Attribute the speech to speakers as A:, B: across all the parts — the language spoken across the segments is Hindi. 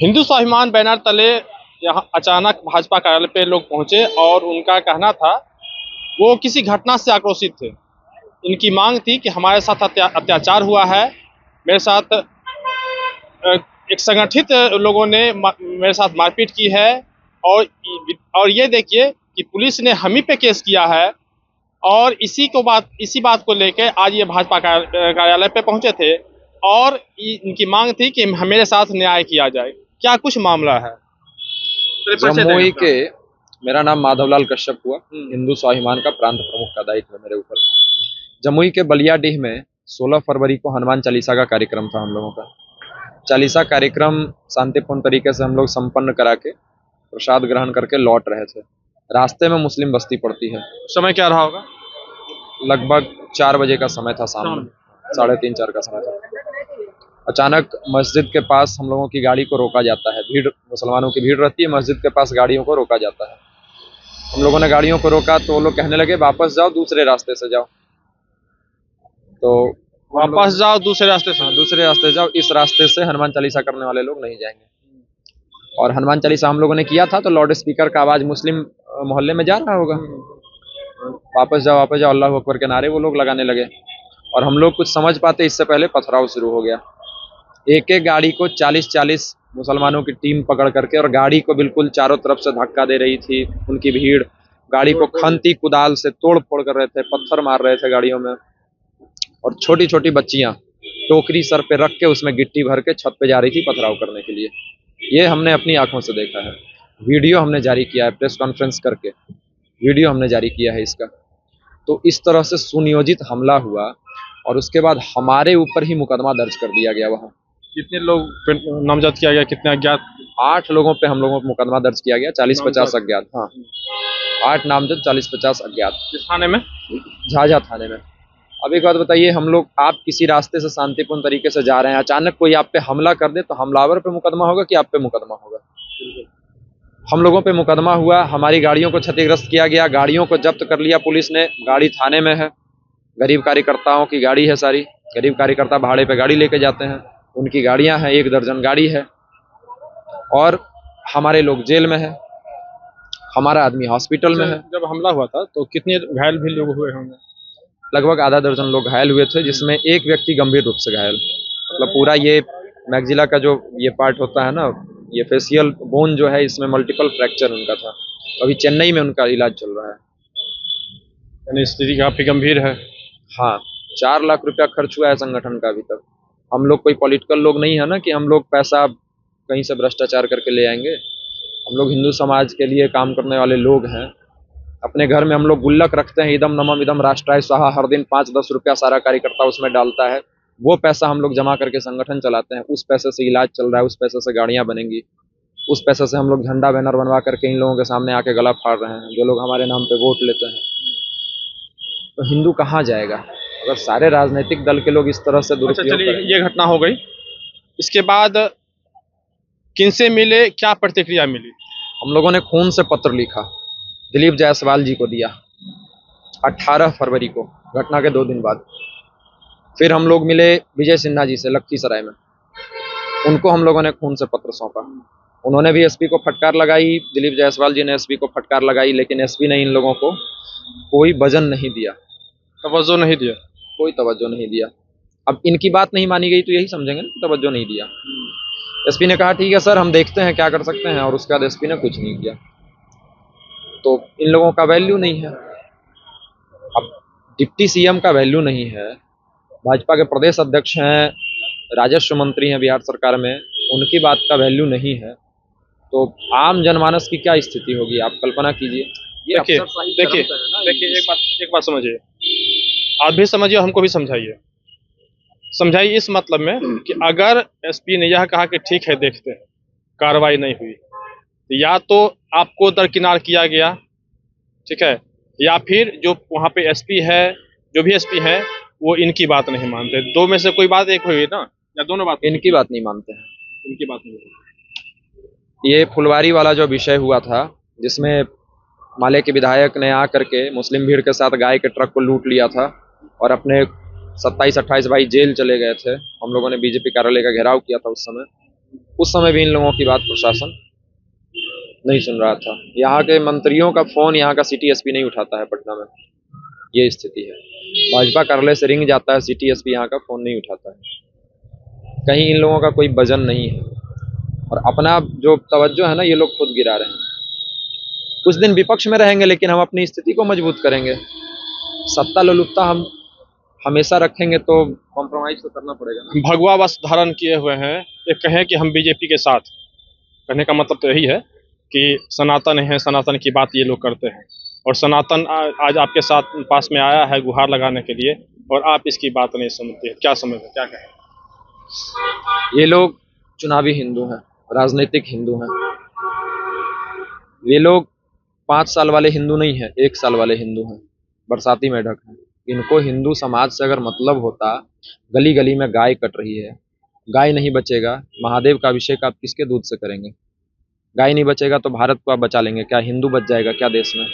A: हिंदू स्वाभिमान बैनर तले यहाँ अचानक भाजपा कार्यालय पे लोग पहुंचे और उनका कहना था वो किसी घटना से आक्रोशित थे। इनकी मांग थी कि हमारे साथ अत्याचार हुआ है, मेरे साथ एक संगठित लोगों ने मेरे साथ मारपीट की है और ये देखिए कि पुलिस ने हम ही पे केस किया है। और इसी बात को लेकर आज ये भाजपा कार्यालय पे पहुंचे थे और इनकी मांग थी कि मेरे साथ न्याय किया जाए। क्या कुछ मामला है?
B: जमुई के मेरा नाम माधवलाल कश्यप हुआ। हिंदू स्वाभिमान का प्रांत प्रमुख का दायित्व है मेरे ऊपर। जमुई के बलियाडीह में 16 फरवरी को हनुमान चालीसा का कार्यक्रम था। हम लोगों का चालीसा कार्यक्रम शांतिपूर्ण तरीके से हम लोग संपन्न करा के प्रसाद ग्रहण करके लौट रहे थे। रास्ते में मुस्लिम बस्ती पड़ती है।
A: समय क्या रहा होगा?
B: लगभग 4 बजे का समय था, शाम में 3:30-4 का समय था। अचानक मस्जिद के पास हम लोगों की गाड़ी को रोका जाता है। भीड़, मुसलमानों की भीड़ रहती है, मस्जिद के पास गाड़ियों को रोका जाता है। हम लोगों ने गाड़ियों को रोका तो वो लोग कहने लगे वापस जाओ, दूसरे रास्ते से जाओ। तो
A: वापस जाओ दूसरे रास्ते से?
B: दूसरे रास्ते जाओ, इस रास्ते से हनुमान चालीसा करने वाले लोग नहीं जाएंगे। और हनुमान चालीसा हम लोगों ने किया था तो लाउड स्पीकर का आवाज मुस्लिम मोहल्ले में जा रहा होगा, वापस जाओ अल्लाह अकबर के नारे वो लोग लगाने लगे। और हम लोग कुछ समझ पाते इससे पहले पथराव शुरू हो गया। एक एक गाड़ी को 40-40 मुसलमानों की टीम पकड़ करके, और गाड़ी को बिल्कुल चारों तरफ से धक्का दे रही थी उनकी भीड़। गाड़ी को खंती कुदाल से तोड़ फोड़ कर रहे थे, पत्थर मार रहे थे गाड़ियों में। और छोटी छोटी बच्चियां टोकरी सर पे रख के उसमें गिट्टी भर के छत पे जा रही थी पथराव करने के लिए। ये हमने अपनी आंखों से देखा है। वीडियो हमने जारी किया है, प्रेस कॉन्फ्रेंस करके वीडियो हमने जारी किया है इसका। तो इस तरह से सुनियोजित हमला हुआ और उसके बाद हमारे ऊपर ही मुकदमा दर्ज कर दिया गया। वहाँ
A: कितने लोग पे नामजद किया गया? कितने अज्ञात?
B: 8 लोगों पे हम लोगों को मुकदमा दर्ज किया गया। 40-50 अज्ञात। हाँ, 8 नामजद, 40-50 अज्ञात।
A: किस थाने में?
B: झाझा थाने में। अब एक बात बताइए, हम लोग, आप किसी रास्ते से शांतिपूर्ण तरीके से जा रहे हैं, अचानक कोई आप पे हमला कर दे तो हमलावर पे मुकदमा होगा कि आप पे मुकदमा होगा? हम लोगों पे मुकदमा हुआ। हमारी गाड़ियों को क्षतिग्रस्त किया गया, गाड़ियों को जब्त कर लिया पुलिस ने। गाड़ी थाने में है। गरीब कार्यकर्ताओं की गाड़ी है सारी। गरीब कार्यकर्ता भाड़े पे गाड़ी लेके जाते हैं, उनकी गाड़ियां हैं, 1 दर्जन गाड़ी है। और हमारे लोग जेल में है, हमारा आदमी हॉस्पिटल में है।
A: जब हमला हुआ था तो कितने घायल भी लोग हुए होंगे?
B: लगभग आधा दर्जन लोग घायल हुए थे, जिसमें एक व्यक्ति गंभीर रूप से घायल। मतलब पूरा ये मैगजिला का जो ये पार्ट होता है ना, ये फेशियल बोन जो है, इसमें मल्टीपल फ्रैक्चर उनका था। अभी चेन्नई में उनका इलाज चल रहा है।
A: यानी स्थिति काफी गंभीर है।
B: हाँ, 4 लाख रुपया खर्च हुआ है संगठन का अभी तक। हम लोग कोई पॉलिटिकल लोग नहीं है ना कि हम लोग पैसा कहीं से भ्रष्टाचार करके ले आएंगे। हम लोग हिंदू समाज के लिए काम करने वाले लोग हैं। अपने घर में हम लोग गुल्लक रखते हैं, इदम नमम इदम राष्ट्राय स्वाहा। हर दिन 5-10 रुपया सारा कार्यकर्ता उसमें डालता है। वो पैसा हम लोग जमा करके संगठन चलाते हैं। उस पैसे से इलाज चल रहा है, उस पैसे से गाड़ियां बनेंगी, उस पैसे से हम लोग झंडा बैनर बनवा करके इन लोगों के सामने आके गला फाड़ रहे हैं जो लोग हमारे नाम पे वोट लेते हैं। तो हिंदू कहाँ जाएगा अगर सारे राजनीतिक दल के लोग इस तरह से दुरुपयोग करें?
A: चलिए, ये घटना हो गई, इसके बाद किनसे मिले, क्या प्रतिक्रिया मिली?
B: हम लोगों ने खून से पत्र लिखा, दिलीप जायसवाल जी को दिया 18 फरवरी को, घटना के 2 दिन बाद। फिर हम लोग मिले विजय सिन्हा जी से लखीसराय में, उनको हम लोगों ने खून से पत्र सौंपा। उन्होंने भी एसपी को फटकार लगाई, दिलीप जायसवाल जी ने एसपी को फटकार लगाई, लेकिन एसपी ने इन लोगों को कोई वजन नहीं दिया,
A: तवज्जो नहीं दिया,
B: कोई तवज्जो नहीं दिया। अब इनकी बात नहीं मानी गई तो यही समझेंगे ना, तवज्जो नहीं दिया। एसपी ने कहा ठीक है सर, हम देखते हैं क्या कर सकते हैं, और उसके बाद एसपी ने कुछ नहीं किया। तो इन लोगों का वैल्यू नहीं है। अब डिप्टी सीएम का वैल्यू नहीं है, भाजपा के प्रदेश अध्यक्ष हैं, राजस्व मंत्री हैं बिहार सरकार में, उनकी बात का वैल्यू नहीं है, तो आम जनमानस की क्या स्थिति होगी आप कल्पना कीजिए।
A: देखिए एक बात समझिए, आप भी समझिए, हमको भी समझाइए इस मतलब में कि अगर एसपी ने यह कहा कि ठीक है देखते हैं, कार्रवाई नहीं हुई, या तो आपको दरकिनार किया गया, ठीक है, या फिर जो वहाँ पे एसपी है, जो भी एसपी है, वो इनकी बात नहीं मानते। 2 में से कोई बात एक हुई ना, या दोनों बात?
B: इनकी बात नहीं मानते हैं,
A: इनकी बात नहीं।
B: ये फुलवारी वाला जो विषय हुआ था, जिसमें माले के विधायक ने आकर के मुस्लिम भीड़ के साथ गाय के ट्रक को लूट लिया था और अपने 27-28 भाई जेल चले गए थे। हम लोगों ने बीजेपी कार्यालय का घेराव किया था उस समय। उस समय भी इन लोगों की बात प्रशासन नहीं सुन रहा था। यहाँ के मंत्रियों का फोन यहाँ का सिटी एसपी नहीं उठाता है पटना में, ये स्थिति है। भाजपा कार्यालय से रिंग जाता है, सिटी एसपी यहाँ का फोन नहीं उठाता है। कहीं इन लोगों का कोई वजन नहीं है, और अपना जो तवज्जो है ना, ये लोग खुद गिरा रहे हैं। कुछ दिन विपक्ष में रहेंगे, लेकिन हम अपनी स्थिति को मजबूत करेंगे। सत्ता लोलुपता हम हमेशा रखेंगे तो कॉम्प्रोमाइज तो करना पड़ेगा ना।
A: भगवा वस्त्र धारण किए हुए हैं, ये कहें कि हम बीजेपी के साथ, कहने का मतलब तो यही है कि सनातन है, सनातन की बात ये लोग करते हैं, और सनातन आज आपके साथ पास में आया है गुहार लगाने के लिए, और आप इसकी बात नहीं सुनते। क्या समझते, क्या कहें?
B: ये लोग चुनावी हिंदू हैं, राजनीतिक हिंदू हैं। ये लोग 5 साल वाले हिंदू नहीं है, 1 साल वाले हिंदू हैं, बरसाती मेढक हैं। इनको हिंदू समाज से अगर मतलब होता, गली गली में गाय कट रही है, गाय नहीं बचेगा, महादेव का अभिषेक आप किसके दूध से करेंगे? गाय नहीं बचेगा तो भारत को आप बचा लेंगे क्या? हिंदू बच जाएगा क्या देश में?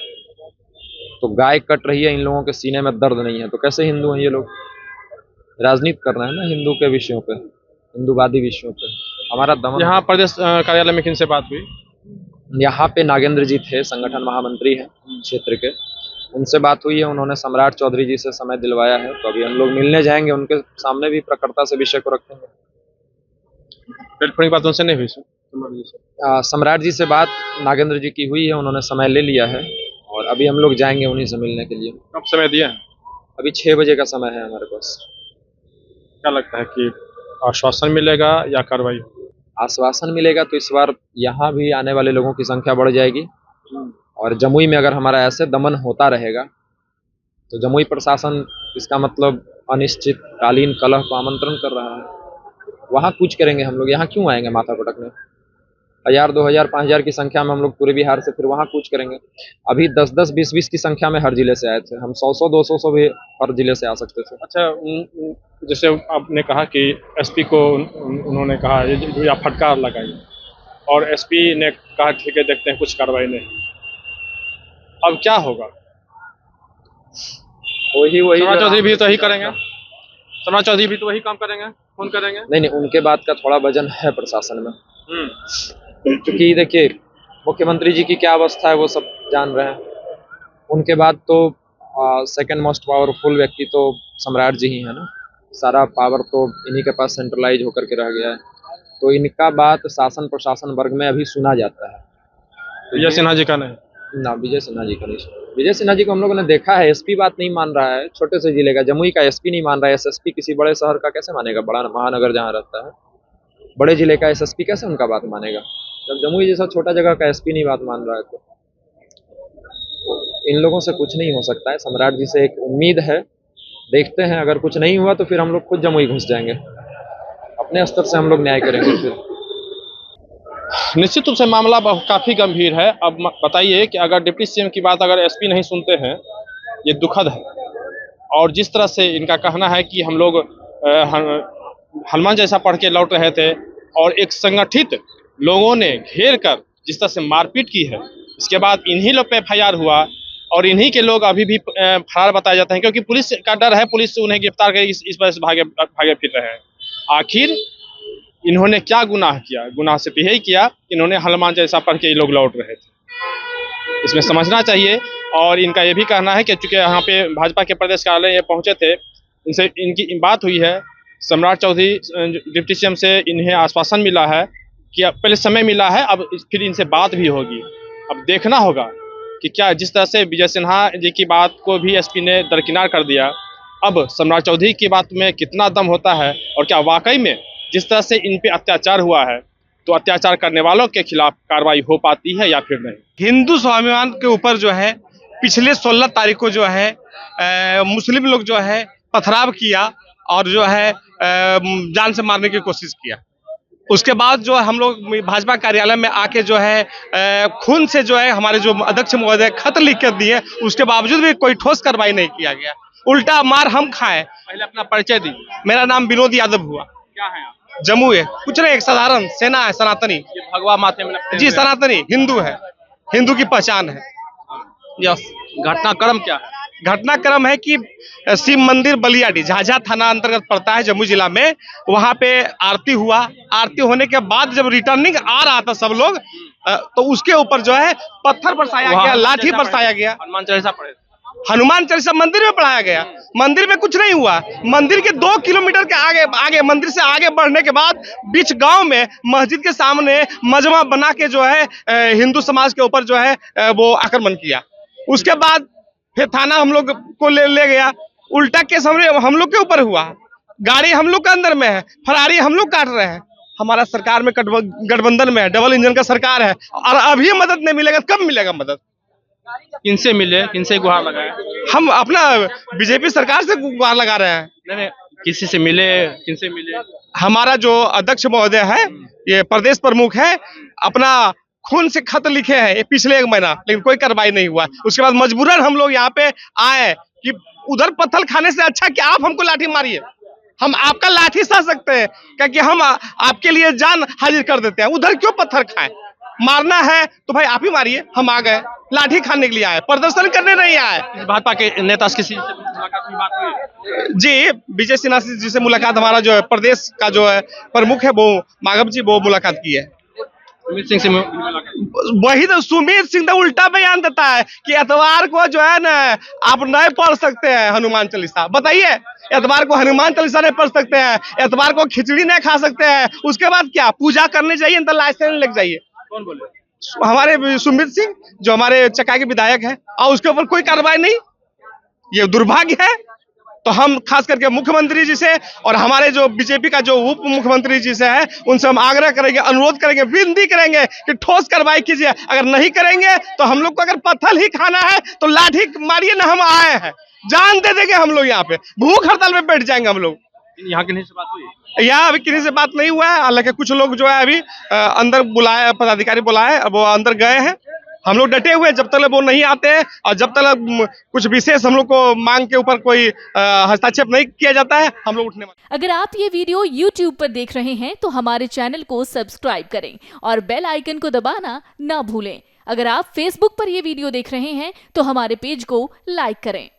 B: तो गाय कट रही है, इन लोगों के सीने में दर्द नहीं है, तो कैसे हिंदू हैं ये लोग? राजनीति कर रहे हैं ना हिंदू के विषयों पे, हिंदूवादी विषयों पे। हमारा दमन
A: यहाँ प्रदेश कार्यालय में किनसे बात हुई?
B: यहाँ पे नागेंद्र जी थे, संगठन महामंत्री हैं क्षेत्र के, उनसे बात हुई है। उन्होंने सम्राट चौधरी जी से समय दिलवाया है, तो अभी हम लोग मिलने जाएंगे, उनके सामने भी प्रखरता से विषय को रखेंगे।
A: टेलीफोन की बात उनसे नहीं हुई सर?
B: सम्राट जी से बात नागेंद्र जी की हुई है, उन्होंने समय ले लिया है, और अभी हम लोग जाएंगे उन्हीं से मिलने के लिए।
A: कब समय दिया है?
B: अभी 6 बजे का समय है हमारे पास।
A: क्या लगता है कि आश्वासन मिलेगा या कार्रवाई होगी?
B: आश्वासन मिलेगा तो इस बार यहाँ भी आने वाले लोगों की संख्या बढ़ जाएगी, और जमुई में अगर हमारा ऐसे दमन होता रहेगा तो जमुई प्रशासन इसका मतलब अनिश्चितकालीन कलह को आमंत्रण कर रहा है। वहाँ कूच करेंगे हम लोग, यहाँ क्यों आएंगे माथा पटकने? 1000, 2000, 5000 की संख्या में हम लोग पूरे बिहार से फिर वहाँ कूच करेंगे। अभी 10-10, 20-20 की संख्या में हर जिले से आए थे, हम 100-100, 200 भी हर जिले से आ सकते थे।
A: अच्छा, जैसे आपने कहा कि एसपी को उन्होंने कहा ये आप फटकार लगाई, और एसपी ने कहा ठीक है देखते हैं, कुछ कार्रवाई नहीं। अब क्या होगा?
B: वही
A: सम्राट चौधरी भी तो वही करेंगे, सम्राट चौधरी भी तो वही काम करेंगे, कौन करेंगे?
B: नहीं, उनके बात का थोड़ा वजन है प्रशासन में, क्योंकि देखिए मुख्यमंत्री जी की क्या अवस्था है वो सब जान रहे हैं। उनके बाद तो सेकंड मोस्ट पावरफुल व्यक्ति तो सम्राट जी ही है ना, सारा पावर तो इन्हीं के पास सेंट्रलाइज होकर के रह गया है, तो इनका बात शासन प्रशासन वर्ग में अभी सुना जाता है।
A: विजय सिन्हा जी का नहीं
B: ना, विजय सिन्हा जी का नहीं सुना। विजय सिन्हा जी को हम लोगों ने देखा है, एसपी बात नहीं मान रहा है, छोटे से जिले का जमुई का एसपी नहीं मान रहा है, एसएसपी किसी बड़े शहर का कैसे मानेगा? बड़ा महानगर जहाँ रहता है, बड़े जिले का एसएसपी कैसे उनका बात मानेगा? जब जमुई जैसा छोटा जगह का एसपी नहीं बात मान रहा है तो इन लोगों से कुछ नहीं हो सकता है। सम्राट जी से एक उम्मीद है, देखते हैं, अगर कुछ नहीं हुआ तो फिर हम लोग खुद जमुई घुस जाएंगे, अपने स्तर से हम लोग न्याय करेंगे। फिर
A: निश्चित रूप से मामला काफी गंभीर है। अब बताइए कि अगर डिप्टी सीएम की बात अगर एसपी नहीं सुनते हैं, ये दुखद है। और जिस तरह से इनका कहना है कि हम लोग हनुमान जैसा पढ़ के लौट रहे थे, और एक संगठित लोगों ने घेर कर जिस तरह से मारपीट की है, इसके बाद इन्हीं लोग पे एफआईआर हुआ, और इन्हीं के लोग अभी भी फरार बताए जाते हैं, क्योंकि पुलिस का डर है, पुलिस से उन्हें गिरफ्तार कर इस वजह से भागे फिर रहे हैं। आखिर इन्होंने क्या गुनाह किया? गुनाह सिर्फ यही किया कि इन्होंने हनुमान जैसा पढ़ के ये लोग लौट रहे थे। इसमें समझना चाहिए। और इनका ये भी कहना है कि चूंकि यहाँ पे भाजपा के प्रदेश कार्यालय ये पहुंचे थे, इनसे इनकी बात हुई है, सम्राट चौधरी डिप्टी सीएम से इन्हें आश्वासन मिला है कि पहले समय मिला है, अब फिर इनसे बात भी होगी। अब देखना होगा कि क्या, जिस तरह से विजय सिन्हा जी की बात को भी एसपी ने दरकिनार कर दिया, अब सम्राट चौधरी की बात में कितना दम होता है, और क्या वाकई में जिस तरह से इन पे अत्याचार हुआ है तो अत्याचार करने वालों के खिलाफ कार्रवाई हो पाती है या फिर नहीं।
C: हिंदू स्वाभिमान के ऊपर जो है पिछले 16 तारीख को जो है मुस्लिम लोग जो है पथराव किया, और जो है जान से मारने की कोशिश किया। उसके बाद जो हम लोग भाजपा कार्यालय में आके जो है खून से जो है हमारे जो अध्यक्ष महोदय खत लिख कर दिए, उसके बावजूद भी कोई ठोस कार्रवाई नहीं किया गया, उल्टा मार हम खाए।
A: पहले अपना परिचय दी।
C: मेरा नाम विनोद यादव हुआ।
A: क्या है आप?
C: जम्मू है, कुछ नहीं, एक साधारण सेना है, सनातनी।
A: ये भगवा माथे में लगते
C: जी,
A: हुए।
C: सनातनी हिंदू है, हिंदू की पहचान है। यस।
A: घटनाक्रम क्या है?
C: घटनाक्रम है कि शिव मंदिर बलियाडी झाझा थाना अंतर्गत पड़ता है जम्मू जिला में। वहां पे आरती हुआ। आरती होने के बाद जब रिटर्निंग आ रहा था सब लोग, तो उसके ऊपर जो है पत्थर बरसाया गया, लाठी बरसाया गया।
A: हनुमान चालीसा पढ़े,
C: हनुमान चालीसा मंदिर में पढ़ाया गया। मंदिर में कुछ नहीं हुआ। मंदिर के 2 किलोमीटर के आगे मंदिर से आगे बढ़ने के बाद बीच गांव में मस्जिद के सामने मजमा बना के जो है हिंदू समाज के ऊपर जो है वो आक्रमण किया। उसके बाद फिर थाना हम लोग को ले गया। उल्टा केस हम लोग के ऊपर हुआ। गाड़ी हम लोग के अंदर में है, फरारी हम लोग काट रहे हैं। हमारा सरकार में गठबंधन में है, डबल इंजन का सरकार है, और अभी मदद नहीं मिलेगा। कब मिलेगा मदद?
A: किनसे मिले, किनसे गुहार लगाए?
C: हम अपना बीजेपी सरकार से गुहार लगा रहे हैं।
A: नहीं, किसी से मिले, किनसे मिले?
C: हमारा जो अध्यक्ष महोदय है, ये प्रदेश प्रमुख है, अपना खून से खत लिखे हैं ये पिछले 1 महीना, लेकिन कोई कार्रवाई नहीं हुआ। उसके बाद मजबूरन हम लोग यहाँ पे आए कि उधर पत्थर खाने से अच्छा कि आप हमको लाठी मारिए, हम आपका लाठी सह सकते हैं, क्योंकि हम आपके लिए जान हाजिर कर देते हैं। उधर क्यों पत्थर खाएं? मारना है तो भाई आप ही मारिए। हम आ गए, लाठी खाने के लिए आए, प्रदर्शन करने नहीं आए।
A: भाजपा के नेता किसी से मुलाकात की बात हुई?
C: जी, विजय सिन्हा जी से मुलाकात, हमारा जो है प्रदेश का जो है प्रमुख है वो माघव जी, वो मुलाकात की है।
A: सुमित सिंह से मुलाकात?
C: वही तो, सुमित सिंह तो उल्टा बयान देता है कि एतवार को जो है ना आप नहीं पढ़ सकते हैं हनुमान चालीसा। बताइए, एतवार को हनुमान चालीसा नहीं पढ़ सकते हैं, एतवार को खिचड़ी नहीं खा सकते हैं, उसके बाद क्या पूजा करने जाइए तो लाइसेंस लग जाइए।
A: कौन बोले?
C: हमारे सुमित सिंह, जो हमारे चकाई के विधायक है, और उसके ऊपर कोई कार्रवाई नहीं। ये दुर्भाग्य है। तो हम खास करके मुख्यमंत्री जी से और हमारे जो बीजेपी का जो उप मुख्यमंत्री जी से है, उनसे हम आग्रह करेंगे, अनुरोध करेंगे, विनती करेंगे कि ठोस कार्रवाई कीजिए। अगर नहीं करेंगे तो हम लोग को अगर पत्थर ही खाना है तो लाठी मारिए ना, हम आए हैं, जान दे देंगे हम लोग। यहाँ पे भूख हड़ताल में बैठ जाएंगे हम लोग।
A: यहाँ किसी से बात हुई?
C: यहाँ अभी किसी से बात नहीं हुआ है। हालांकि कुछ लोग जो है अभी अंदर बुलाए, पदाधिकारी बुलाए, वो अंदर गए हैं। हम लोग डटे हुए, जब तक वो नहीं आते हैं और जब तक कुछ विशेष हम लोग को मांग के ऊपर कोई हस्तक्षेप नहीं किया जाता है, हम लोग उठने वाले।
D: अगर आप ये वीडियो YouTube पर देख रहे हैं तो हमारे चैनल को सब्सक्राइब करें और बेल आइकन को दबाना ना भूलें। अगर आप Facebook पर ये वीडियो देख रहे हैं तो हमारे पेज को लाइक करें।